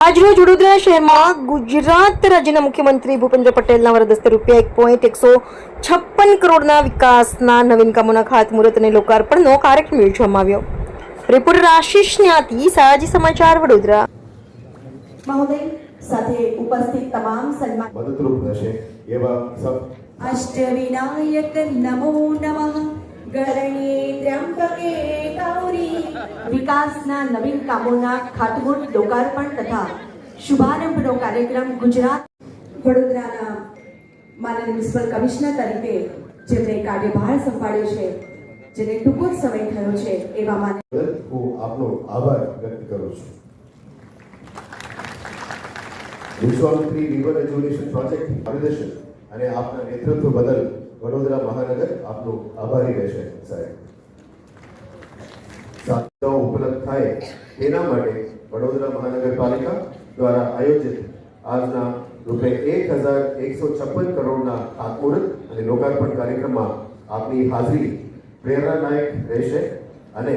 આજરોજ વડોદરા શહેરમાં ગુજરાત રાજ્યના મુખ્યમંત્રી ભૂપેન્દ્ર પટેલના વરદ હસ્તે ₹1.156 કરોડના વિકાસના નવીન કામોના ખાતમુહૂર્ત અને લોકાર્પણનો કાર્યક્રમ યોજવામાં આવ્યો. રિપોર્ટર આશીષ ન્યાતી, સાજી સમાચાર, વડોદરા. મહોદય સાથે ઉપસ્થિત તમામ સન્માન મદદરૂપ રહેશે એવા સબ અષ્ટવિનાયક નમો નમઃ ગરણે ત્ર્યંબકે ગૌરી વિકાસના નવીન કામોના ખાતમુહૂર્ત, લોકાર્પણ તથા શુભારંભનો કાર્યક્રમ ગુજરાત વડોદરાના માનનીય મ્યુનિસિપલ કમિશનર તરીકે જેમણે કાર્યભાર સંભાળ્યો છે, જેને ટૂંકો જ સમય થયો છે, એવા માનનીય હું આપનો આભાર વ્યક્ત કરું છું. વિશ્વામિત્રી રિવર એજ્યુકેશન પ્રોજેક્ટ માર્ગદર્શન અને આપના નેતૃત્વ બદલ વડોદરા મહાનગર આપનો આભારી રહેશે સાહેબ. સાધનો ઉપલબ્ધ થાય તેના માટે વડોદરા મહાનગરપાલિકા દ્વારા આયોજિત આજના ₹1.156 કરોડના ખાતમુહૂર્ત અને લોકાર્પણ કાર્યક્રમમાં આપની હાજરી પ્રેરણાદાયક રહેશે અને